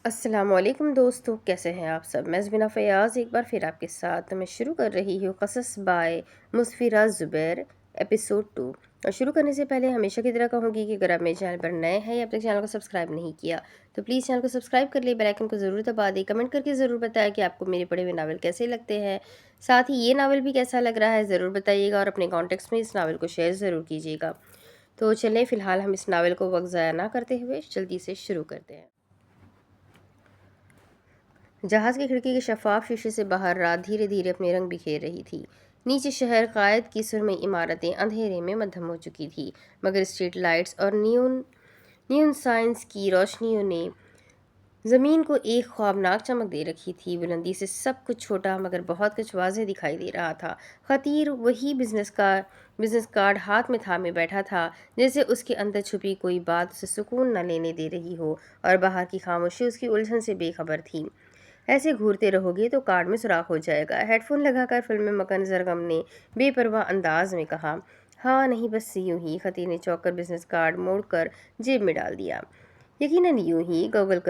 السلام علیکم دوستو، کیسے ہیں آپ سب؟ میں زبینہ فیاض ایک بار پھر آپ کے ساتھ میں شروع کر رہی ہوں قصص بائے مسفرہ زبیر ایپیسوڈ 2۔ اور شروع کرنے سے پہلے ہمیشہ کی طرح کہوں گی کہ اگر آپ میرے چینل پر نئے ہیں یا اب تک چینل کو سبسکرائب نہیں کیا تو پلیز چینل کو سبسکرائب کر لیں، بیل آئیکن کو ضرور دبا دیں، کمنٹ کر کے ضرور بتائیں کہ آپ کو میرے پڑھے ہوئے ناول کیسے لگتے ہیں، ساتھ ہی یہ ناول بھی کیسا لگ رہا ہے ضرور بتائیے گا اور اپنے کانٹیکٹس میں اس ناول کو شیئر ضرور کیجیے گا۔ تو چلیں فی الحال ہم اس ناول کو وقت ضائع نہ کرتے ہوئے جلدی سے شروع کرتے ہیں۔ جہاز کی کھڑکی کے شفاف شیشے سے باہر رات دھیرے دھیرے اپنے رنگ بکھیر رہی تھی۔ نیچے شہر قائد کی سرمئی عمارتیں اندھیرے میں مدھم ہو چکی تھی، مگر اسٹریٹ لائٹس اور نیون سائنز کی روشنیوں نے زمین کو ایک خوابناک چمک دے رکھی تھی۔ بلندی سے سب کچھ چھوٹا مگر بہت کچھ واضح دکھائی دے رہا تھا۔ خطیر وہی بزنس کارڈ ہاتھ میں تھامے بیٹھا تھا، جیسے اس کے اندر چھپی کوئی بات اسے سکون نہ لینے دے رہی ہو اور باہر کی خاموشی اس کی الجھن سے بے خبر تھی۔ ایسے گھورتے رہو گے تو کارڈ میں سوراخ ہو جائے گا، ہیڈ فون لگا کر فلم میں مکن زرگم نے بے پرواہ انداز میں کہا۔ ہاں نہیں، بس یوں ہی، خطیر نے چونک کر بزنس کارڈ موڑ کر جیب میں ڈال دیا۔ یقیناً یوں ہی، گوگل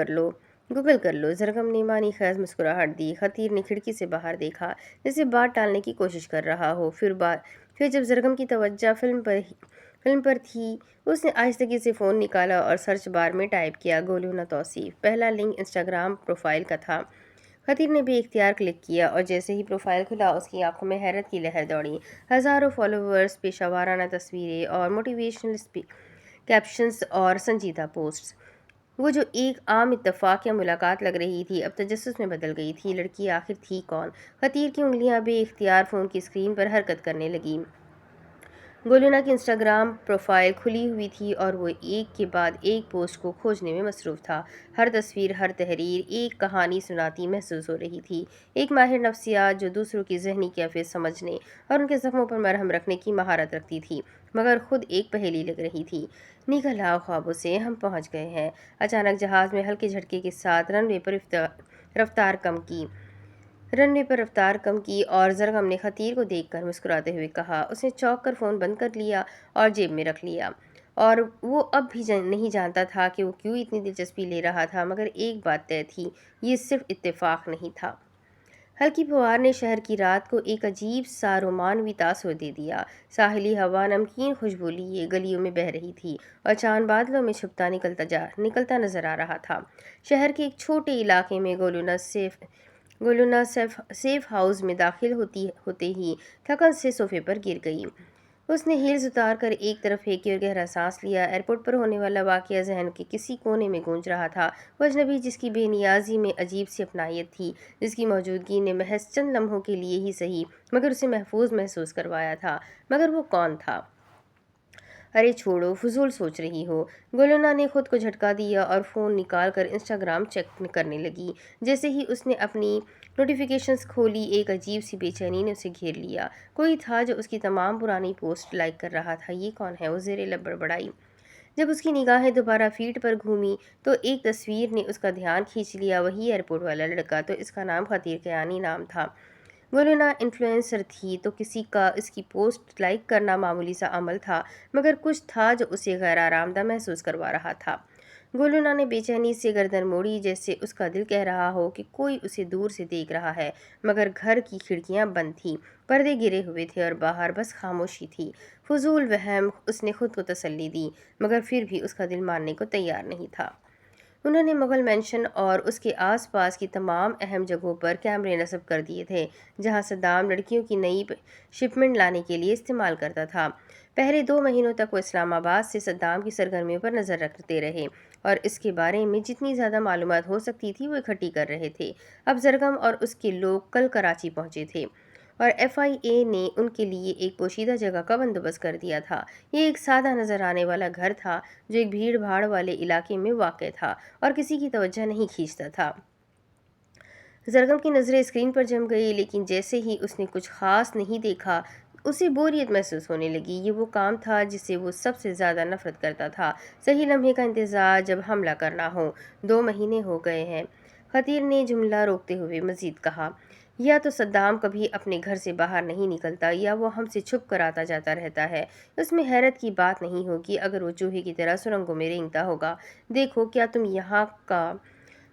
کر لو، زرگم نے معنی خیز مسکراہٹ دی۔ خطیر نے کھڑکی سے باہر دیکھا، جیسے بات ٹالنے کی کوشش کر رہا ہو۔ پھر جب زرگم کی توجہ فلم پر تھی، اس نے آہستگی سے فون نکالا اور سرچ بار میں ٹائپ کیا، گولونا توصیف۔ پہلا لنک انسٹاگرام پروفائل کا تھا۔ خطیر نے بے اختیار کلک کیا اور جیسے ہی پروفائل کھلا اس کی آنکھوں میں حیرت کی لہر دوڑی۔ ہزاروں فالوورز، پیشہ ورانہ تصویریں اور موٹیویشنل کیپشنز اور سنجیدہ پوسٹس۔ وہ جو ایک عام اتفاق یا ملاقات لگ رہی تھی اب تجسس میں بدل گئی تھی۔ لڑکی آخر تھی کون؟ خطیر کی انگلیاں بے اختیار فون کی اسکرین پر حرکت کرنے لگیں۔ گولونا کی انسٹاگرام پروفائل کھلی ہوئی تھی اور وہ ایک کے بعد ایک پوسٹ کو کھوجنے میں مصروف تھا۔ ہر تصویر، ہر تحریر ایک کہانی سناتی محسوس ہو رہی تھی۔ ایک ماہر نفسیات جو دوسروں کی ذہنی کیفیت سمجھنے اور ان کے زخموں پر مرہم رکھنے کی مہارت رکھتی تھی، مگر خود ایک پہیلی لگ رہی تھی۔ نکل آؤ خوابوں سے، ہم پہنچ گئے ہیں۔ اچانک جہاز میں ہلکے جھٹکے کے ساتھ رن وے پر رفتار کم کی اور زرگم نے خطیر کو دیکھ کر مسکراتے ہوئے کہا۔ اس نے چونک کر فون بند کر لیا اور جیب میں رکھ لیا، اور وہ اب بھی نہیں جانتا تھا کہ وہ کیوں اتنی دلچسپی لے رہا تھا، مگر ایک بات طے تھی، یہ صرف اتفاق نہیں تھا۔ ہلکی پھوار نے شہر کی رات کو ایک عجیب سا رومانوی تاثر دے دیا۔ ساحلی ہوا نمکین خوشبو لیے گلیوں میں بہہ رہی تھی اور چاند بادلوں میں چھپتا نکلتا نظر آ رہا تھا۔ شہر کے ایک چھوٹے علاقے میں گولونا سیف ہاؤس میں داخل ہوتے ہی تھکن سے صوفے پر گر گئی۔ اس نے ہیلز اتار کر ایک طرف پھینکی اور گہرا سانس لیا۔ ایئرپورٹ پر ہونے والا واقعہ ذہن کے کسی کونے میں گونج رہا تھا۔ وہ اجنبی جس کی بے نیازی میں عجیب سی اپنائیت تھی، جس کی موجودگی نے محض چند لمحوں کے لیے ہی صحیح مگر اسے محفوظ محسوس کروایا تھا، مگر وہ کون تھا؟ ارے چھوڑو، فضول سوچ رہی ہو۔ گولونا نے خود کو جھٹکا دیا اور فون نکال کر انسٹاگرام چیک کرنے لگی۔ جیسے ہی اس نے اپنی نوٹیفیکیشنز کھولی، ایک عجیب سی بے چینی نے اسے گھیر لیا۔ کوئی تھا جو اس کی تمام پرانی پوسٹ لائک کر رہا تھا۔ یہ کون ہے؟ وہ زیر لب بڑبڑائی۔ جب اس کی نگاہیں دوبارہ فیڈ پر گھومی تو ایک تصویر نے اس کا دھیان کھینچ لیا، وہی ایئرپورٹ والا لڑکا۔ تو اس کا نام خطیر کیانی نام تھا۔ گولونا انفلوئنسر تھی تو کسی کا اس کی پوسٹ لائک کرنا معمولی سا عمل تھا، مگر کچھ تھا جو اسے غیر آرام دہ محسوس کروا رہا تھا۔ گولونا نے بے چینی سے گردن موڑی، جیسے اس کا دل کہہ رہا ہو کہ کوئی اسے دور سے دیکھ رہا ہے، مگر گھر کی کھڑکیاں بند تھیں، پردے گرے ہوئے تھے اور باہر بس خاموشی تھی۔ فضول وہم، اس نے خود کو تسلی دی، مگر پھر بھی اس کا دل ماننے کو تیار نہیں تھا۔ انہوں نے مغل مینشن اور اس کے آس پاس کی تمام اہم جگہوں پر کیمرے نصب کر دیے تھے، جہاں صدام لڑکیوں کی نئی شپمنٹ لانے کے لیے استعمال کرتا تھا۔ پہلے 2 مہینوں تک وہ اسلام آباد سے صدام کی سرگرمیوں پر نظر رکھتے رہے اور اس کے بارے میں جتنی زیادہ معلومات ہو سکتی تھی وہ اکٹھی کر رہے تھے۔ اب زرگم اور اس کے لوگ کل کراچی پہنچے تھے اور FIA نے ان کے لیے ایک پوشیدہ جگہ کا بندوبست کر دیا تھا۔ یہ ایک سادہ نظر آنے والا گھر تھا جو ایک بھیڑ بھاڑ والے علاقے میں واقع تھا اور کسی کی توجہ نہیں کھینچتا تھا۔ زرگم کی نظریں اسکرین پر جم گئی، لیکن جیسے ہی اس نے کچھ خاص نہیں دیکھا، اسے بوریت محسوس ہونے لگی۔ یہ وہ کام تھا جس سے وہ سب سے زیادہ نفرت کرتا تھا، صحیح لمحے کا انتظار جب حملہ کرنا ہو۔ 2 مہینے ہو گئے ہیں، خطیر نے جملہ روکتے ہوئے مزید کہا۔ یا تو صدام کبھی اپنے گھر سے باہر نہیں نکلتا یا وہ ہم سے چھپ کر آتا جاتا رہتا ہے۔ اس میں حیرت کی بات نہیں ہوگی اگر وہ چوہے کی طرح سرنگوں میں رینگتا ہوگا۔ دیکھو، کیا تم یہاں کا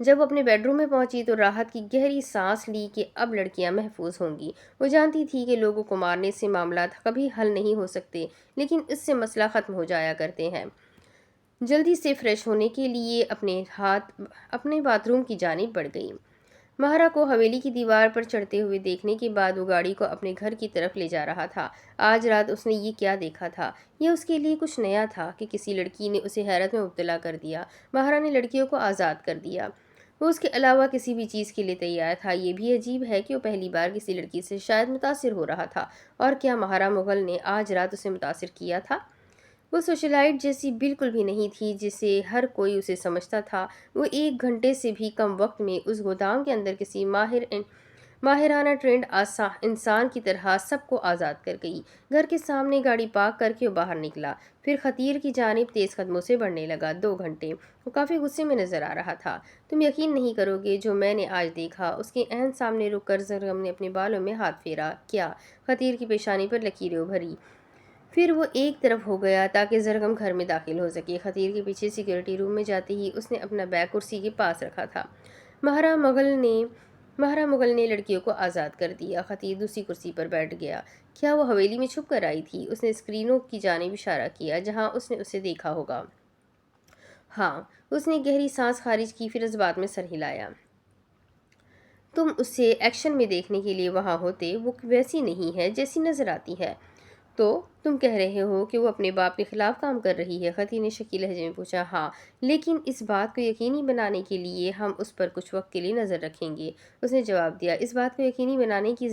جب وہ اپنے بیڈ روم میں پہنچی تو راحت کی گہری سانس لی کہ اب لڑکیاں محفوظ ہوں گی۔ وہ جانتی تھی کہ لوگوں کو مارنے سے معاملات کبھی حل نہیں ہو سکتے، لیکن اس سے مسئلہ ختم ہو جایا کرتے ہیں۔ جلدی سے فریش ہونے کے لیے اپنے باتھ روم کی جانب بڑھ گئی۔ مہرا کو حویلی کی دیوار پر چڑھتے ہوئے دیکھنے کے بعد وہ گاڑی کو اپنے گھر کی طرف لے جا رہا تھا۔ آج رات اس نے یہ کیا دیکھا تھا؟ یہ اس کے لیے کچھ نیا تھا کہ کسی لڑکی نے اسے حیرت میں مبتلا کر دیا۔ مہرا نے لڑکیوں کو آزاد کر دیا۔ وہ اس کے علاوہ کسی بھی چیز کے لیے تیار تھا۔ یہ بھی عجیب ہے کہ وہ پہلی بار کسی لڑکی سے شاید متاثر ہو رہا تھا، اور کیا مہرا مغل نے آج رات اسے متاثر کیا تھا؟ وہ سوشلائٹ جیسی بالکل بھی نہیں تھی جسے ہر کوئی اسے سمجھتا تھا۔ وہ 1 گھنٹے سے بھی کم وقت میں اس گودام کے اندر کسی ماہرانہ ٹرینڈ انسان کی طرح سب کو آزاد کر گئی۔ گھر کے سامنے گاڑی پارک کر کے وہ باہر نکلا، پھر خطیر کی جانب تیز قدموں سے بڑھنے لگا۔ 2 گھنٹے۔ وہ کافی غصے میں نظر آ رہا تھا۔ تم یقین نہیں کرو گے جو میں نے آج دیکھا۔ اس کے عین سامنے رک کر زرگم نے اپنے بالوں میں ہاتھ پھیرا۔ کیا؟ خطیر کی پیشانی پر لکیریں ابھری۔ پھر وہ ایک طرف ہو گیا تاکہ زرگم گھر میں داخل ہو سکے۔ خطیر کے پیچھے سیکورٹی روم میں جاتے ہی اس نے اپنا بیگ کرسی کے پاس رکھا تھا۔ مہرا مغل نے لڑکیوں کو آزاد کر دیا۔ خطیر دوسری کرسی پر بیٹھ گیا۔ کیا وہ حویلی میں چھپ کر آئی تھی؟ اس نے اسکرینوں کی جانب اشارہ کیا جہاں اس نے اسے دیکھا ہوگا۔ ہاں۔ اس نے گہری سانس خارج کی، پھر اس بات میں سر ہلایا۔ تم اسے ایکشن میں دیکھنے کے لیے وہاں ہوتے، وہ ویسی نہیں ہے جیسی نظر آتی ہے۔ تو تم کہہ رہے ہو کہ وہ اپنے باپ کے خلاف کام کر رہی ہے؟ خطیر نے شکی لہجے میں پوچھا۔ ہاں، لیکن اس بات کو یقینی بنانے کے لیے ہم اس پر کچھ وقت کے لیے نظر رکھیں گے، اس نے جواب دیا۔ اس بات کو یقینی بنانے کی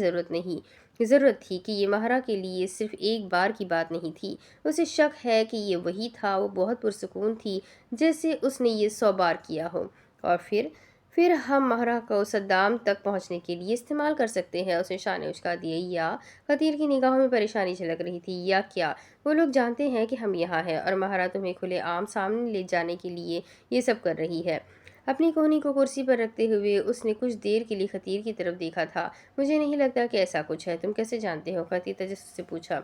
ضرورت تھی کہ یہ مہرا کے لیے صرف ایک بار کی بات نہیں تھی۔ اسے شک ہے کہ یہ وہی تھا۔ وہ بہت پرسکون تھی، جیسے اس نے یہ 100 بار کیا ہو۔ اور پھر ہم مہرا کو صدام تک پہنچنے کے لیے استعمال کر سکتے ہیں، اس نے شانے اچکا دیے۔ یا؟ خطیر کی نگاہوں میں پریشانی جھلک رہی تھی۔ یا کیا؟ وہ لوگ جانتے ہیں کہ ہم یہاں ہیں، اور مہرا تمہیں کھلے عام سامنے لے جانے کے لیے یہ سب کر رہی ہے۔ اپنی کونی کو کرسی پر رکھتے ہوئے اس نے کچھ دیر کے لیے خطیر کی طرف دیکھا تھا۔ مجھے نہیں لگتا کہ ایسا کچھ ہے۔ تم کیسے جانتے ہو؟ خطیر تجسس سے پوچھا۔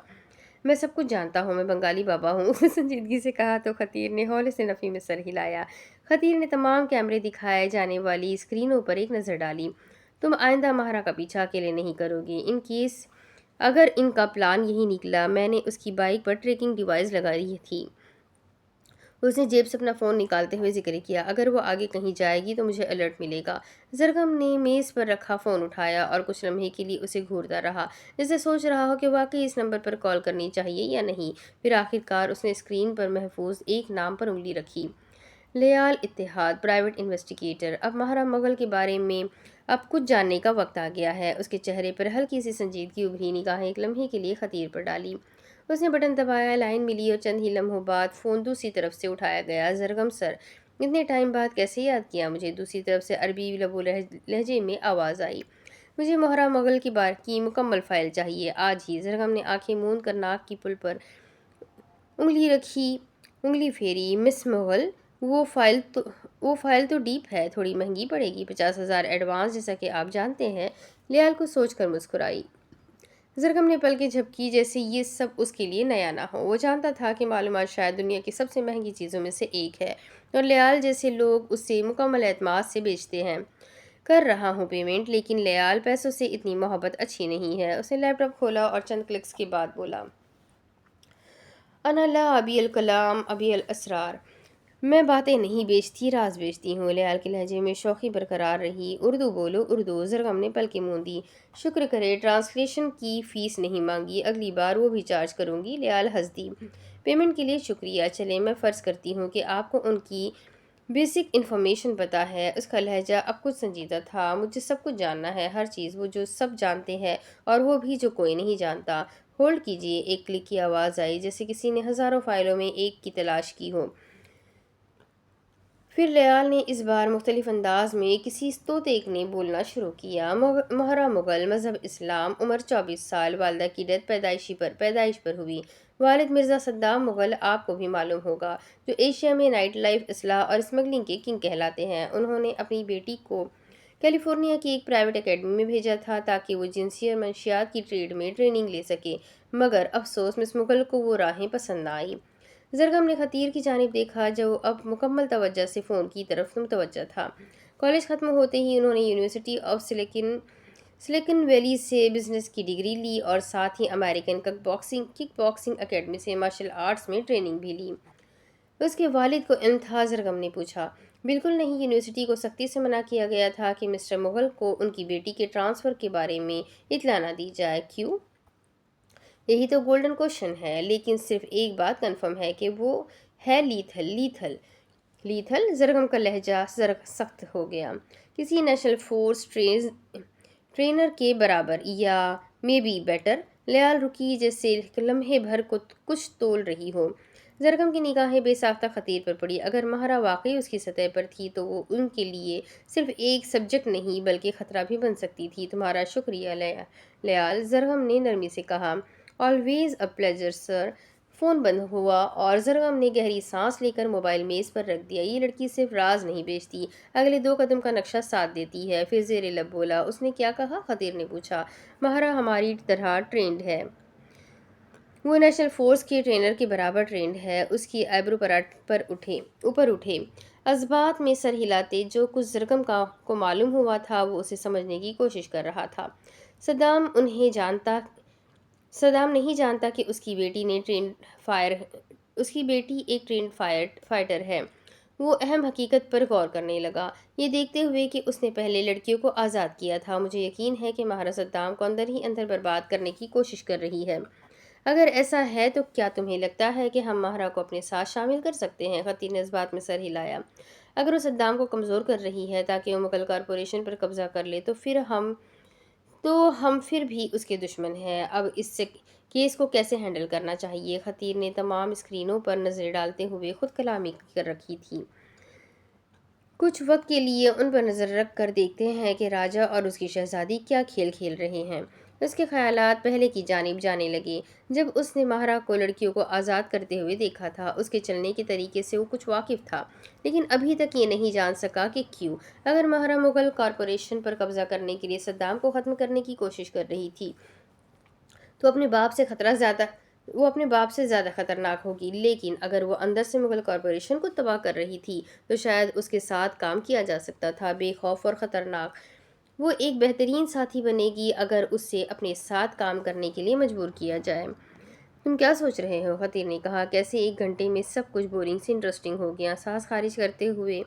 میں سب کچھ جانتا ہوں، میں بنگالی بابا ہوں، اس نے سنجیدگی سے کہا تو خطیر نے ہولے سے نفی میں سر ہلایا۔ خطیر نے تمام کیمرے دکھائے جانے والی اسکرینوں پر ایک نظر ڈالی۔ تم آئندہ مہرا کا پیچھا اکیلے نہیں کرو گے۔ اگر ان کا پلان یہی نکلا، میں نے اس کی بائیک پر ٹریکنگ ڈیوائس لگائی تھی۔ اس نے جیب سے اپنا فون نکالتے ہوئے ذکر کیا۔ اگر وہ آگے کہیں جائے گی تو مجھے الرٹ ملے گا۔ زرگم نے میز پر رکھا فون اٹھایا اور کچھ لمحے کے لیے اسے گھورتا رہا، جیسے سوچ رہا ہو کہ واقعی اس نمبر پر کال کرنی چاہیے یا نہیں۔ پھر آخرکار اس نے اسکرین پر محفوظ ایک نام پر انگلی رکھی۔ لیال اتحاد، پرائیویٹ انویسٹیگیٹر۔ اب مہرا مغل کے بارے میں اب کچھ جاننے کا وقت آ گیا ہے۔ اس کے چہرے پر ہلکی سی سنجیدگی ابھری، نگاہیں ایک لمحے کے لیے خطیر پر ڈالی۔ اس نے بٹن دبایا، لائن ملی اور چند ہی لمحوں بعد فون دوسری طرف سے اٹھایا گیا۔ زرگم سر، اتنے ٹائم بعد کیسے یاد کیا مجھے؟ دوسری طرف سے عربی لب و لہجے میں آواز آئی۔ مجھے مہرا مغل کی مکمل فائل چاہیے، آج ہی۔ زرگم نے آنکھیں موند کر ناک کی پل پر انگلی رکھی، انگلی پھیری۔ مس مغل، وہ فائل تو ڈیپ ہے، تھوڑی مہنگی پڑے گی، 50,000 ایڈوانس، جیسا کہ آپ جانتے ہیں۔ لیال کو سوچ کر مسکرائی۔ زرگم نے پلکیں جھپکی جیسے یہ سب اس کے لیے نیا نہ ہو۔ وہ جانتا تھا کہ معلومات شاید دنیا کی سب سے مہنگی چیزوں میں سے ایک ہے، اور لیال جیسے لوگ اسے مکمل اعتماد سے بیچتے ہیں۔ کر رہا ہوں پیمنٹ، لیکن لیال، پیسوں سے اتنی محبت اچھی نہیں ہے۔ اس نے لیپ ٹاپ کھولا اور چند کلکس کے بعد بولا، انا لا ابی الکلام ابی الاسرار۔ میں باتیں نہیں بیچتی، راز بیچتی ہوں۔ لیال کے لہجے میں شوخی برقرار رہی۔ اردو بولو، اردو۔ زرگم نے پلکیں موندی۔ شکر کرے ٹرانسلیشن کی فیس نہیں مانگی، اگلی بار وہ بھی چارج کروں گی۔ لیال ہنس دی۔ پیمنٹ کے لیے شکریہ۔ چلیں، میں فرض کرتی ہوں کہ آپ کو ان کی بیسک انفارمیشن پتہ ہے۔ اس کا لہجہ اب کچھ سنجیدہ تھا۔ مجھے سب کچھ جاننا ہے، ہر چیز، وہ جو سب جانتے ہیں اور وہ بھی جو کوئی نہیں جانتا۔ ہولڈ کیجیے۔ ایک کلک کی آواز آئی، جیسے کسی نے ہزاروں فائلوں میں ایک کی تلاش کی ہو۔ پھر لیال نے اس بار مختلف انداز میں کسی طوطے نے بولنا شروع کیا۔ مہرا مغل، مذہب اسلام، عمر 24 سال، والدہ کی ڈیتھ پیدائش پر ہوئی۔ والد مرزا صدام مغل، آپ کو بھی معلوم ہوگا، جو ایشیا میں نائٹ لائف اصلاح اور اسمگلنگ کے کنگ کہلاتے ہیں۔ انہوں نے اپنی بیٹی کو کیلیفورنیا کی ایک پرائیویٹ اکیڈمی میں بھیجا تھا تاکہ وہ جنسی اور منشیات کی ٹریڈ میں ٹریننگ لے سکے، مگر افسوس مس مغل کو وہ راہیں پسند نہ آئیں۔ زرگم نے خطیر کی جانب دیکھا جو اب مکمل توجہ سے فون کی طرف متوجہ تھا۔ کالج ختم ہوتے ہی انہوں نے یونیورسٹی آف سلیکن ویلی سے بزنس کی ڈگری لی اور ساتھ ہی امریکن کک باکسنگ اکیڈمی سے مارشل آرٹس میں ٹریننگ بھی لی۔ اس کے والد کو علم تھا؟ زرگم نے پوچھا۔ بالکل نہیں، یونیورسٹی کو سختی سے منع کیا گیا تھا کہ مسٹر مغل کو ان کی بیٹی کے ٹرانسفر کے بارے میں اطلاع نہ دی جائے۔ کیوں؟ یہی تو گولڈن کوشچن ہے، لیکن صرف ایک بات کنفرم ہے کہ وہ ہے لیتھل۔ زرگم کا لہجہ سخت ہو گیا۔ کسی نیشنل فورس ٹرینر کے برابر، یا مے بی بیٹر۔ لیال رکی جیسے لمحے بھر کو کچھ تول رہی ہو۔ زرگم کی نگاہیں بے ساختہ خطیر پر پڑی۔ اگر مہرا واقعی اس کی سطح پر تھی تو وہ ان کے لیے صرف ایک سبجیکٹ نہیں بلکہ خطرہ بھی بن سکتی تھی۔ تمہارا شکریہ لیال، زرگم نے نرمی سے کہا۔ Always a pleasure sir. Phone بند ہوا اور زرگم نے گہری سانس لے کر موبائل میز پر رکھ دیا۔ یہ لڑکی صرف راز نہیں بیچتی، اگلے 2 قدم کا نقشہ ساتھ دیتی ہے۔ پھر زیر لب بولا۔ اس نے کیا کہا؟ خطیر نے پوچھا۔ مہرا ہماری طرح ٹرینڈ ہے۔ وہ نیشنل فورس کے ٹرینر کے برابر ٹرینڈ ہے۔ اس کی ایبرو پر اوپر اٹھے۔ اثبات میں سر ہلاتے جو کچھ زرگم کو معلوم ہوا تھا وہ اسے سمجھنے کی کوشش کر رہا تھا۔ صدام نہیں جانتا کہ اس کی بیٹی ایک ٹرینڈ فائٹر ہے۔ وہ اہم حقیقت پر غور کرنے لگا، یہ دیکھتے ہوئے کہ اس نے پہلے لڑکیوں کو آزاد کیا تھا۔ مجھے یقین ہے کہ مہرا صدام کو اندر ہی اندر برباد کرنے کی کوشش کر رہی ہے۔ اگر ایسا ہے تو کیا تمہیں لگتا ہے کہ ہم مہرا کو اپنے ساتھ شامل کر سکتے ہیں؟ خطیر نے اس بات میں سر ہلایا۔ اگر وہ صدام کو کمزور کر رہی ہے تاکہ وہ مغل کارپوریشن پر قبضہ کر لے تو ہم پھر بھی اس کے دشمن ہیں۔ اب اس کیس کو کیسے ہینڈل کرنا چاہیے؟ خطیر نے تمام اسکرینوں پر نظریں ڈالتے ہوئے خود کلامی کر رکھی تھی۔ کچھ وقت کے لیے ان پر نظر رکھ کر دیکھتے ہیں کہ راجہ اور اس کی شہزادی کیا کھیل کھیل رہے ہیں۔ اس کے خیالات پہلے کی جانب جانے لگے۔ جب اس نے مہرا کو لڑکیوں کو آزاد کرتے ہوئے دیکھا تھا، اس کے چلنے کے طریقے سے وہ کچھ واقف تھا، لیکن ابھی تک یہ نہیں جان سکا کہ کیوں۔ اگر مہرا مغل کارپوریشن پر قبضہ کرنے کے لیے صدام کو ختم کرنے کی کوشش کر رہی تھی تو وہ اپنے باپ سے زیادہ خطرناک ہوگی، لیکن اگر وہ اندر سے مغل کارپوریشن کو تباہ کر رہی تھی تو شاید اس کے ساتھ کام کیا جا سکتا تھا، بے خوف اور خطرناک۔ وہ ایک بہترین ساتھی بنے گی اگر اس سے اپنے ساتھ کام کرنے کے لیے مجبور کیا جائے۔ تم کیا سوچ رہے ہو؟ خطیر نے کہا۔ کیسے 1 گھنٹے میں سب کچھ بورنگ سے انٹرسٹنگ ہو گیا۔ سانس خارج کرتے ہوئے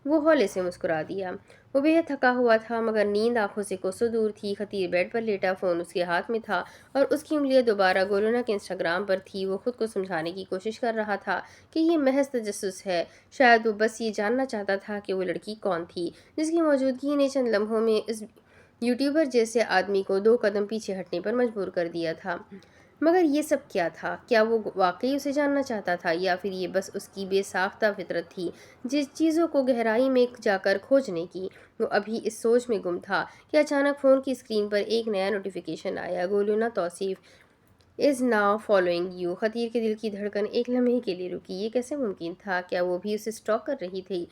وہ ہولے سے مسکرا دیا۔ وہ بے حد تھکا ہوا تھا مگر نیند آنکھوں سے کوسوں دور تھی۔ خطیر بیڈ پر لیٹا، فون اس کے ہاتھ میں تھا اور اس کی انگلیاں دوبارہ گولونا کے انسٹاگرام پر تھی۔ وہ خود کو سمجھانے کی کوشش کر رہا تھا کہ یہ محض تجسس ہے، شاید وہ بس یہ جاننا چاہتا تھا کہ وہ لڑکی کون تھی جس کی موجودگی نے چند لمحوں میں اس یوٹیوبر جیسے آدمی کو 2 قدم پیچھے ہٹنے پر مجبور کر دیا تھا۔ مگر یہ سب کیا تھا؟ کیا وہ واقعی اسے جاننا چاہتا تھا یا پھر یہ بس اس کی بے ساختہ فطرت تھی جس چیزوں کو گہرائی میں جا کر کھوجنے کی؟ وہ ابھی اس سوچ میں گم تھا کہ اچانک فون کی اسکرین پر ایک نیا نوٹیفیکیشن آیا۔ گولونا توصیف از ناؤ فالوئنگ یو۔ خطیر کے دل کی دھڑکن ایک لمحے کے لیے رکی۔ یہ کیسے ممکن تھا؟ کیا وہ بھی اسے اسٹاک کر رہی تھی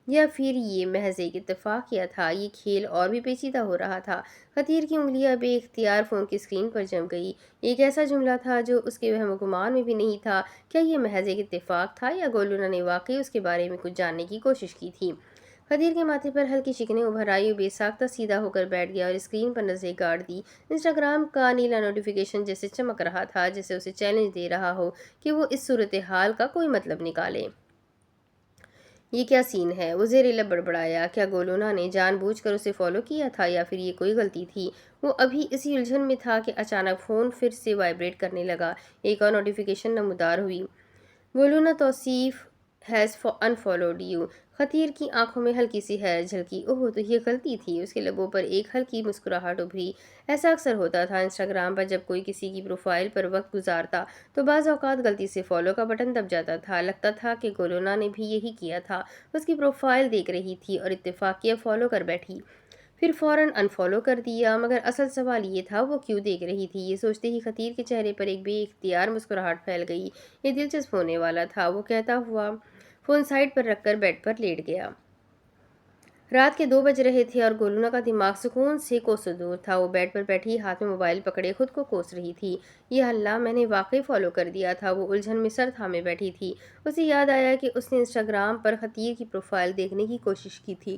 یا پھر یہ محض ایک اتفاق کیا تھا؟ یہ کھیل اور بھی پیچیدہ ہو رہا تھا۔ خطیر کی انگلیاں بے اختیار فون کی اسکرین پر جم گئی۔ ایک ایسا جملہ تھا جو اس کے وہم و گمان میں بھی نہیں تھا۔ کیا یہ محض ایک اتفاق تھا یا گولونا نے واقعی اس کے بارے میں کچھ جاننے کی کوشش کی تھی؟ خطیر کے ماتھے پر ہلکی شکنیں ابھر آئی، وہ بے ساختہ سیدھا ہو کر بیٹھ گیا اور اسکرین پر نظریں گاڑ دی۔ انسٹاگرام کا نیلا نوٹیفیکیشن جیسے چمک رہا تھا، جیسے اسے چیلنج دے رہا ہو کہ وہ اس صورتحال کا کوئی مطلب نکالے۔ یہ کیا سین ہے؟ وہ زیر لب بڑبڑایا۔ کیا گولونا نے جان بوجھ کر اسے فالو کیا تھا یا پھر یہ کوئی غلطی تھی؟ وہ ابھی اسی الجھن میں تھا کہ اچانک فون پھر سے وائبریٹ کرنے لگا۔ ایک اور نوٹیفیکیشن نمودار ہوئی۔ گولونا توصیف ہیز انفالوڈ یو۔ خطیر کی آنکھوں میں ہلکی سی حیرت جھلکی۔ اوہ، تو یہ غلطی تھی۔ اس کے لبوں پر ایک ہلکی مسکراہٹ ابھری۔ ایسا اکثر ہوتا تھا انسٹاگرام پر، جب کوئی کسی کی پروفائل پر وقت گزارتا تو بعض اوقات غلطی سے فالو کا بٹن دب جاتا تھا۔ لگتا تھا کہ گولونا نے بھی یہی کیا تھا، اس کی پروفائل دیکھ رہی تھی اور اتفاقیہ فالو کر بیٹھی، پھر فوراً انفالو کر دیا۔ مگر اصل سوال یہ تھا وہ کیوں دیکھ رہی تھی؟ یہ سوچتے ہی خطیر کے چہرے پر ایک بے اختیار مسکراہٹ پھیل گئی۔ یہ دلچسپ ہونے والا تھا، وہ کہتا ہوا فون سائڈ پر رکھ کر بیڈ پر لیٹ گیا۔ رات کے 2 بج رہے تھے اور گولونا کا دماغ سکون سے کوسوں دور تھا۔ وہ بیڈ پر بیٹھی ہاتھ میں موبائل پکڑے خود کو کوس رہی تھی۔ یا اللہ، میں نے واقعی فالو کر دیا تھا۔ وہ الجھن میں سر تھامے بیٹھی تھی۔ اسے یاد آیا کہ اس نے انسٹاگرام پر خطیر کی پروفائل دیکھنے کی کوشش کی تھی۔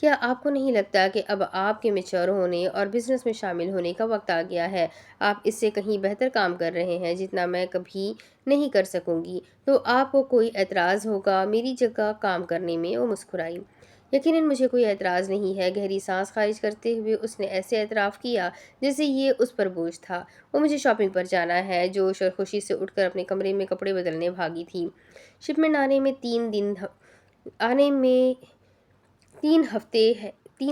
کیا آپ کو نہیں لگتا کہ اب آپ کے میچور ہونے اور بزنس میں شامل ہونے کا وقت آ گیا ہے؟ آپ اس سے کہیں بہتر کام کر رہے ہیں جتنا میں کبھی نہیں کر سکوں گی، تو آپ کو کوئی اعتراض ہوگا میری جگہ کام کرنے میں؟ وہ مسکرائی۔ یقیناً مجھے کوئی اعتراض نہیں ہے۔ گہری سانس خارج کرتے ہوئے اس نے ایسے اعتراف کیا جیسے یہ اس پر بوجھ تھا۔ وہ مجھے شاپنگ پر جانا ہے۔ جوش اور خوشی سے اٹھ کر اپنے کمرے میں کپڑے بدلنے بھاگی تھی۔ شپمنٹ آنے میں 3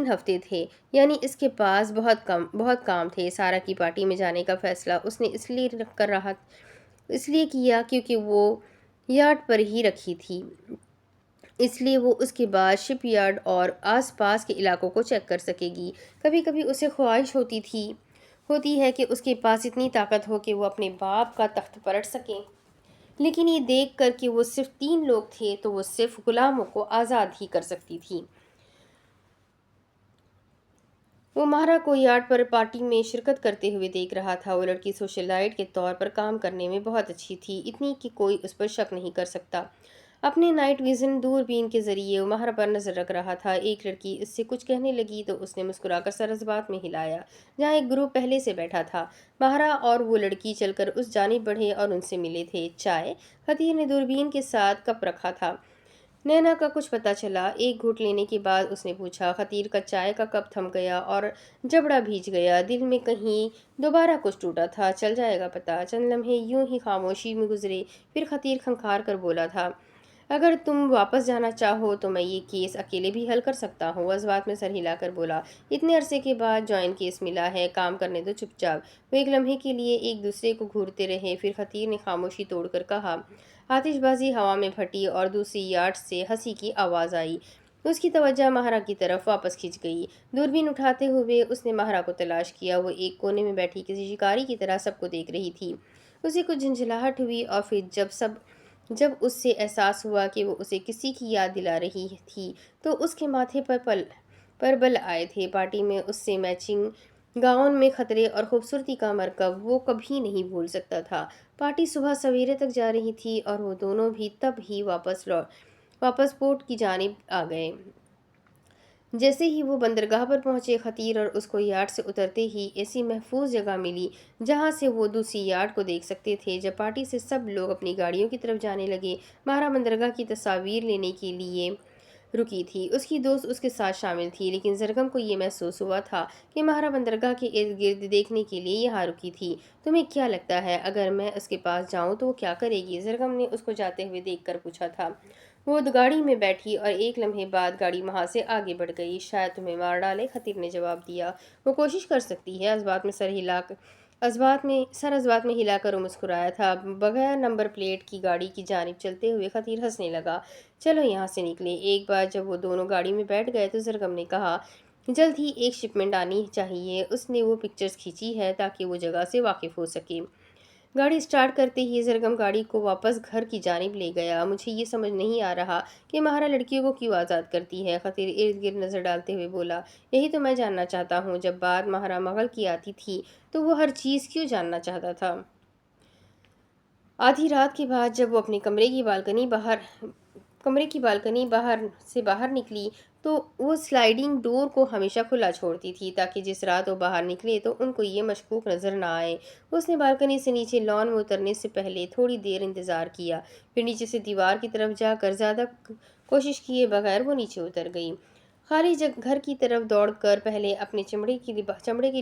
ہفتے تھے، یعنی اس کے پاس بہت کام تھے۔ سارا کی پارٹی میں جانے کا فیصلہ اس نے اس لیے کیا کیونکہ وہ یارڈ پر ہی رکھی تھی، اس لیے وہ اس کے بعد شپ یارڈ اور آس پاس کے علاقوں کو چیک کر سکے گی۔ کبھی کبھی اسے خواہش ہوتی ہے کہ اس کے پاس اتنی طاقت ہو کہ وہ اپنے باپ کا تخت پلٹ سکے، لیکن یہ دیکھ کر کہ وہ صرف 3 لوگ تھے تو وہ صرف غلاموں کو آزاد ہی کر سکتی تھی۔ وہ ماہرہ کو یارڈ پر پارٹی میں شرکت کرتے ہوئے دیکھ رہا تھا۔ وہ لڑکی سوشلائٹ کے طور پر کام کرنے میں بہت اچھی تھی، اتنی کہ کوئی اس پر شک نہیں کر سکتا۔ اپنے نائٹ ویژن دوربین کے ذریعے وہ ماہرہ پر نظر رکھ رہا تھا۔ ایک لڑکی اس سے کچھ کہنے لگی تو اس نے مسکرا کر سر اس بات میں ہلایا جہاں ایک گروپ پہلے سے بیٹھا تھا۔ ماہرہ اور وہ لڑکی چل کر اس جانب بڑھے اور ان سے ملے تھے۔ چائے؟ خطیر نے دوربین کے ساتھ کپ رکھا تھا۔ نینا کا کچھ پتہ چلا؟ ایک گھونٹ لینے کے بعد اس نے پوچھا۔ خطیر کا چائے کا کپ تھم گیا اور جبڑا بھیج گیا۔ دل میں کہیں دوبارہ کچھ ٹوٹا تھا۔ چل جائے گا پتہ۔ چند لمحے یوں ہی خاموشی میں گزرے، پھر خطیر کھنکھار کر بولا تھا، اگر تم واپس جانا چاہو تو میں یہ کیس اکیلے بھی حل کر سکتا ہوں۔ وہ اس بات میں سر ہلا کر بولا، اتنے عرصے کے بعد جوائنٹ کیس ملا ہے، کام کرنے دو چپ چاپ۔ وہ ایک لمحے کے لیے ایک دوسرے کو گھورتے رہے، پھر خطیر نے خاموشی توڑ کر کہا۔ آتش بازی ہوا میں پھٹی اور دوسری یارڈ سے ہنسی کی آواز آئی۔ اس کی توجہ ماہرہ کی طرف واپس کھنچ گئی۔ دوربین اٹھاتے ہوئے اس نے ماہرہ کو تلاش کیا۔ وہ ایک کونے میں بیٹھی کسی شکاری کی طرح سب کو دیکھ رہی تھی۔ اسے کچھ جھنجھلاہٹ ہوئی اور پھر جب اس سے احساس ہوا کہ وہ اسے کسی کی یاد دلا رہی تھی تو اس کے ماتھے پر بل آئے تھے۔ پارٹی میں اس سے میچنگ گاؤن میں خطرے اور خوبصورتی کا مرکب وہ کبھی نہیں بھول سکتا تھا۔ پارٹی صبح سویرے تک جا رہی تھی اور وہ دونوں بھی تب ہی واپس پورٹ کی جانب آ گئے۔ جیسے ہی وہ بندرگاہ پر پہنچے، خطیر اور اس کو یارڈ سے اترتے ہی ایسی محفوظ جگہ ملی جہاں سے وہ دوسری یارڈ کو دیکھ سکتے تھے۔ جب پارٹی سے سب لوگ اپنی گاڑیوں کی طرف جانے لگے، ماہرہ بندرگاہ کی تصاویر لینے کے لیے رکی تھی۔ اس کی دوست اس کے ساتھ شامل تھی، لیکن زرگم کو یہ محسوس ہوا تھا کہ ماہرہ بندرگاہ کے ارد گرد دیکھنے کے لیے یہاں رکی تھی۔ تمہیں کیا لگتا ہے اگر میں اس کے پاس جاؤں تو وہ کیا کرے گی؟ زرگم نے اس کو جاتے ہوئے دیکھ کر پوچھا تھا۔ وہ گاڑی میں بیٹھی اور ایک لمحے بعد گاڑی وہاں سے آگے بڑھ گئی۔ شاید تمہیں مار ڈالے، خطیر نے جواب دیا۔ وہ کوشش کر سکتی ہے۔ سر اس بات میں ہلا کر وہ مسکرایا تھا۔ بغیر نمبر پلیٹ کی گاڑی کی جانب چلتے ہوئے خطیر ہنسنے لگا۔ چلو یہاں سے نکلیں۔ ایک بار جب وہ دونوں گاڑی میں بیٹھ گئے تو زرگم نے کہا، جلد ہی ایک شپمنٹ آنی چاہیے۔ اس نے وہ پکچرز کھینچی ہے تاکہ وہ جگہ سے واقف ہو سکے۔ گاڑی سٹارٹ کرتے ہی زرگم گاڑی کو واپس گھر کی جانب لے گیا۔ مجھے یہ سمجھ نہیں آ رہا کہ ماہرہ لڑکیوں کو کیوں آزاد کرتی ہے، خطیر ارد گرد نظر ڈالتے ہوئے بولا۔ یہی تو میں جاننا چاہتا ہوں۔ جب بات ماہرہ مغل کی آتی تھی تو وہ ہر چیز کیوں جاننا چاہتا تھا؟ آدھی رات کے بعد جب وہ اپنے کمرے کی بالکنی باہر نکلی تو وہ سلائیڈنگ ڈور کو ہمیشہ کھلا چھوڑتی تھی تاکہ جس رات وہ باہر نکلے تو ان کو یہ مشکوک نظر نہ آئے۔ اس نے بالکنی سے نیچے لان میں اترنے سے پہلے تھوڑی دیر انتظار کیا، پھر نیچے سے دیوار کی طرف جا کر زیادہ کوشش کیے بغیر وہ نیچے اتر گئی۔ خالی گھر کی طرف دوڑ کر پہلے اپنے چمڑے کے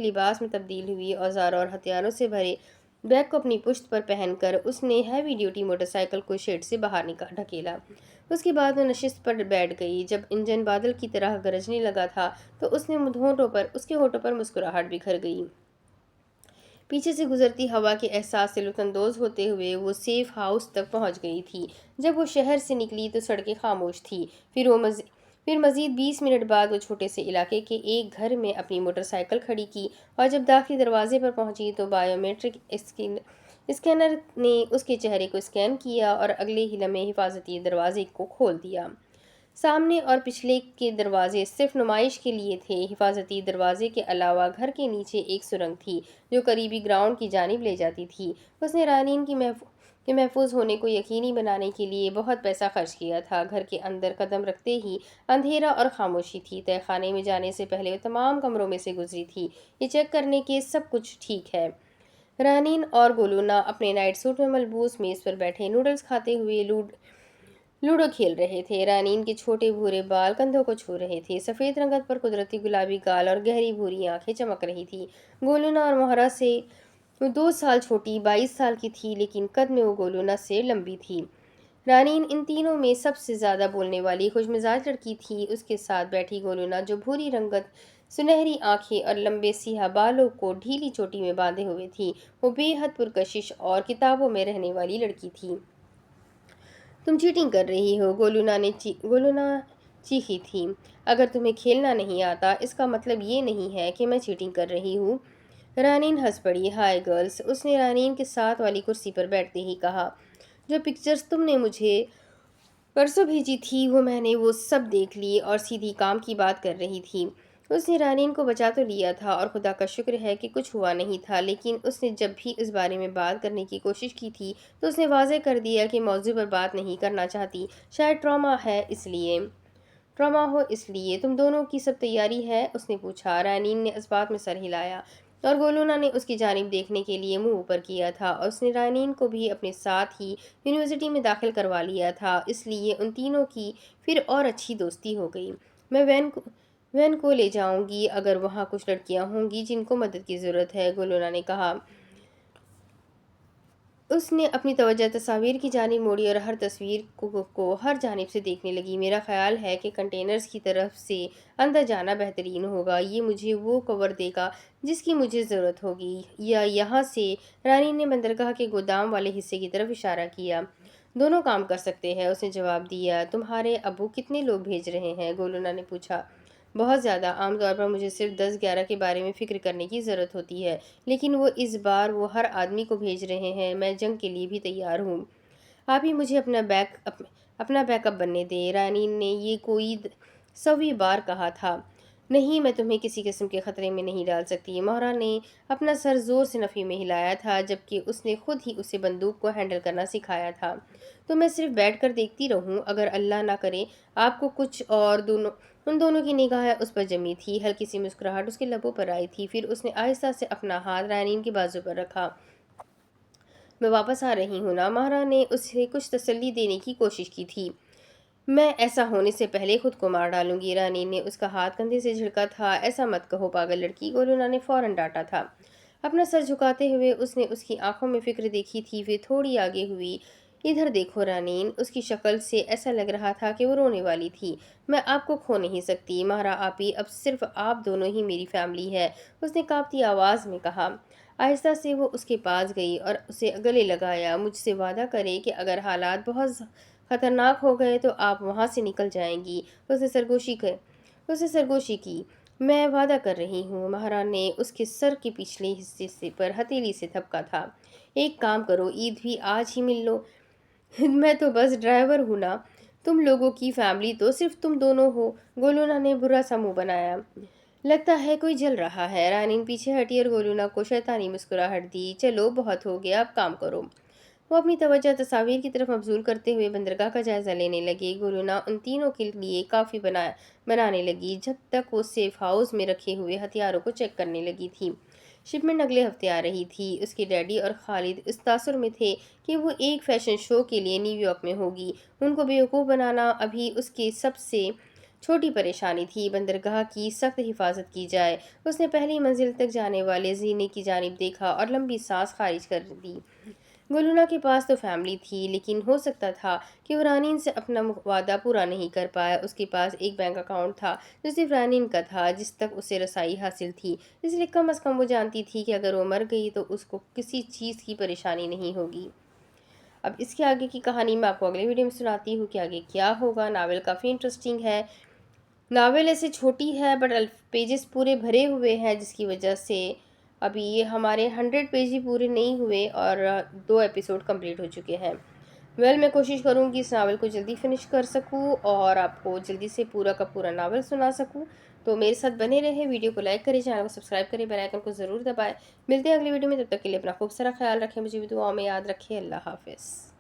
لباس میں تبدیل ہوئی۔ اوزاروں اور ہتھیاروں سے بھرے بیگ کو اپنی پشت پر پہن کر اس نے ہیوی ڈیوٹی موٹر سائیکل کو شیڈ سے باہر ڈھکیلا۔ اس کے بعد وہ نشست پر بیٹھ گئی۔ جب انجن بادل کی طرح گرجنے لگا تھا تو اس کے ہونٹوں پر مسکراہٹ بکھر گئی۔ پیچھے سے گزرتی ہوا کے احساس سے لطف اندوز ہوتے ہوئے وہ سیف ہاؤس تک پہنچ گئی تھی۔ جب وہ شہر سے نکلی تو سڑکیں خاموش تھیں۔ پھر مزید 20 منٹ بعد وہ چھوٹے سے علاقے کے ایک گھر میں اپنی موٹر سائیکل کھڑی کی اور جب داخلی دروازے پر پہنچی تو بائیو میٹرک اسکینر نے اس کے چہرے کو اسکین کیا اور اگلے ہی لمحے حفاظتی دروازے کو کھول دیا۔ سامنے اور پچھلے کے دروازے صرف نمائش کے لیے تھے۔ حفاظتی دروازے کے علاوہ گھر کے نیچے ایک سرنگ تھی جو قریبی گراؤنڈ کی جانب لے جاتی تھی۔ اس نے رائنین کی کہ محفوظ ہونے کو یقینی بنانے کے لیے بہت پیسہ خرچ کیا تھا۔ گھر کے اندر قدم رکھتے ہی اندھیرا اور خاموشی تھی۔ تہہ خانے میں جانے سے پہلے وہ تمام کمروں میں سے گزری تھی، یہ چیک کرنے کہ سب کچھ ٹھیک ہے۔ رنین اور گولونا اپنے نائٹ سوٹ میں ملبوس میز پر بیٹھے نوڈلز کھاتے ہوئے لوڈو کھیل رہے تھے۔ رنین کے چھوٹے بھورے بال کندھوں کو چھو رہے تھے، سفید رنگت پر قدرتی گلابی گال اور گہری بھوری آنکھیں چمک رہی تھی۔ گولونا اور مہرا سے وہ 2 سال چھوٹی 22 سال کی تھی، لیکن قد میں وہ گولونا سے لمبی تھی۔ رنین ان تینوں میں سب سے زیادہ بولنے والی خوش مزاج لڑکی تھی۔ اس کے ساتھ بیٹھی گولونا، جو بھوری رنگت، سنہری آنکھیں اور لمبے سیاہ بالوں کو ڈھیلی چوٹی میں باندھے ہوئے تھی، وہ بے حد پرکشش اور کتابوں میں رہنے والی لڑکی تھی۔ تم چیٹنگ کر رہی ہو، گولونا چیخی تھی۔ اگر تمہیں کھیلنا نہیں آتا، اس کا مطلب یہ نہیں ہے کہ میں چیٹنگ کر رہی ہوں۔ رنین ہنس پڑی۔ ہائے گرلز، اس نے رنین کے ساتھ والی کرسی پر بیٹھتے ہی کہا۔ جو پکچرز تم نے مجھے پرسوں بھیجی تھی میں نے وہ سب دیکھ لی اور سیدھی کام کی بات کر رہی تھی۔ اس نے رنین کو بچا تو لیا تھا اور خدا کا شکر ہے کہ کچھ ہوا نہیں تھا، لیکن اس نے جب بھی اس بارے میں بات کرنے کی کوشش کی تھی تو اس نے واضح کر دیا کہ موضوع پر بات نہیں کرنا چاہتی۔ شاید ٹراما ہو اس لیے۔ تم دونوں کی سب تیاری ہے؟ اس نے پوچھا۔ رنین نے اس بات میں سر ہلایا اور گولونا نے اس کی جانب دیکھنے کے لیے منہ اوپر کیا تھا۔ اس نے رنین کو بھی اپنے ساتھ ہی یونیورسٹی میں داخل کروا لیا تھا، اس لیے ان تینوں کی پھر اور اچھی دوستی ہو گئی۔ میں وین کو لے جاؤں گی اگر وہاں کچھ لڑکیاں ہوں گی جن کو مدد کی ضرورت ہے، گولونا نے کہا۔ اس نے اپنی توجہ تصاویر کی جانب موڑی اور ہر تصویر کو ہر جانب سے دیکھنے لگی۔ میرا خیال ہے کہ کنٹینرز کی طرف سے اندر جانا بہترین ہوگا، یہ مجھے وہ کور دے گا جس کی مجھے ضرورت ہوگی، یا یہاں سے۔ رنین نے بندرگاہ کے گودام والے حصے کی طرف اشارہ کیا۔ دونوں کام کر سکتے ہیں، اس نے جواب دیا۔ تمہارے ابو کتنے لوگ بھیج رہے ہیں؟ گولونا نے پوچھا۔ بہت زیادہ۔ عام طور پر مجھے صرف 10-11 کے بارے میں فکر کرنے کی ضرورت ہوتی ہے، لیکن اس بار وہ ہر آدمی کو بھیج رہے ہیں۔ میں جنگ کے لیے بھی تیار ہوں۔ آپ ہی مجھے اپنا بیک اپ بننے دیں، رنین نے یہ کوئی 100ویں بار کہا تھا۔ نہیں، میں تمہیں کسی قسم کے خطرے میں نہیں ڈال سکتی۔ مہرا نے اپنا سر زور سے نفی میں ہلایا تھا، جبکہ اس نے خود ہی اسے بندوق کو ہینڈل کرنا سکھایا تھا۔ تو میں صرف بیٹھ کر دیکھتی رہوں؟ اگر اللہ نہ کرے آپ کو کچھ اور۔ ان دونوں کی نگاہیں اس پر جمی تھی۔ ہلکی سی مسکراہٹ اس کے لبوں پر آئی تھی، پھر اس نے آہستہ سے اپنا ہاتھ رنین کے بازو پر رکھا۔ میں واپس آ رہی ہوں نا؟ مہرا نے اسے کچھ تسلی دینے کی کوشش کی تھی۔ میں ایسا ہونے سے پہلے خود کو مار ڈالوں گی۔ رنین نے اس کا ہاتھ کندھے سے جھڑکا تھا۔ ایسا مت کہو پاگل لڑکی، گولونا نے فوراً ڈانٹا تھا۔ اپنا سر جھکاتے ہوئے اس نے اس کی آنکھوں میں فکر دیکھی تھی، پھر تھوڑی آگے ہوئی۔ ادھر دیکھو رنین، اس کی شکل سے ایسا لگ رہا تھا کہ وہ رونے والی تھی۔ میں آپ کو کھو نہیں سکتی مہرا آپی، اب صرف آپ دونوں ہی میری فیملی ہے، اس نے کانپتی آواز میں کہا۔ آہستہ سے وہ اس کے پاس گئی اور اسے گلے لگایا۔ مجھ سے وعدہ کرے کہ اگر حالات بہت خطرناک ہو گئے تو آپ وہاں سے نکل جائیں گی، اس نے سرگوشی کی۔ میں وعدہ کر رہی ہوں، مہرا نے اس کے سر کے پچھلے حصے پر ہتھیلی سے تھپکا تھا۔ ایک کام کرو، عید بھی آج ہی مل لو۔ میں تو بس ڈرائیور ہوں نا، تم لوگوں کی فیملی تو صرف تم دونوں ہو، گولونا نے برا سا منہ بنایا۔ لگتا ہے کوئی جل رہا ہے۔ رنین پیچھے ہٹی اور گولونا کو شیطانی مسکراہٹ دی۔ چلو بہت ہو گیا، اب کام کرو۔ وہ اپنی توجہ تصاویر کی طرف مبذول کرتے ہوئے بندرگاہ کا جائزہ لینے لگے۔ گولونا ان تینوں کے لیے کافی بنانے لگی، جب تک وہ سیف ہاؤس میں رکھے ہوئے ہتھیاروں کو چیک کرنے لگی تھی۔ شپمنٹ اگلے ہفتے آ رہی تھی۔ اس کے ڈیڈی اور خالد اس تاثر میں تھے کہ وہ ایک فیشن شو کے لیے نیو یارک میں ہوگی۔ ان کو بیوقوف بنانا ابھی اس کی سب سے چھوٹی پریشانی تھی۔ بندرگاہ کی سخت حفاظت کی جائے۔ اس نے پہلی منزل تک جانے والے زینے کی جانب دیکھا اور لمبی سانس خارج کر دی۔ گولونا کے پاس تو فیملی تھی، لیکن ہو سکتا تھا کہ وہ رنین سے اپنا وعدہ پورا نہیں کر پائے۔ اس کے پاس ایک بینک اکاؤنٹ تھا جو صرف رنین کا تھا، جس تک اسے رسائی حاصل تھی، اس لیے کم از کم وہ جانتی تھی کہ اگر وہ مر گئی تو اس کو کسی چیز کی پریشانی نہیں ہوگی۔ اب اس کے آگے کی کہانی میں آپ کو اگلے ویڈیو میں سناتی ہوں کہ آگے کیا ہوگا۔ ناول کافی انٹرسٹنگ ہے۔ ناول ایسے چھوٹی ہے بٹ پیجز پورے بھرے ہوئے ہیں، جس کی وجہ سے ابھی یہ ہمارے 100 پیج ہی پورے نہیں ہوئے اور 2 ایپیسوڈ کمپلیٹ ہو چکے ہیں۔ میں کوشش کروں گی اس ناول کو جلدی فنش کر سکوں اور آپ کو جلدی سے پورا کا پورا ناول سنا سکوں. تو میرے ساتھ بنے رہیں، ویڈیو کو لائک کریں، چینل کو سبسکرائب کریں، بیل آئیکن کو ضرور دبائیں. ملتے ہیں اگلی ویڈیو میں، تب تک کے لیے اپنا خوب سارا خیال رکھیں، مجھے بھی دعاؤں میں یاد رکھیں. اللہ حافظ.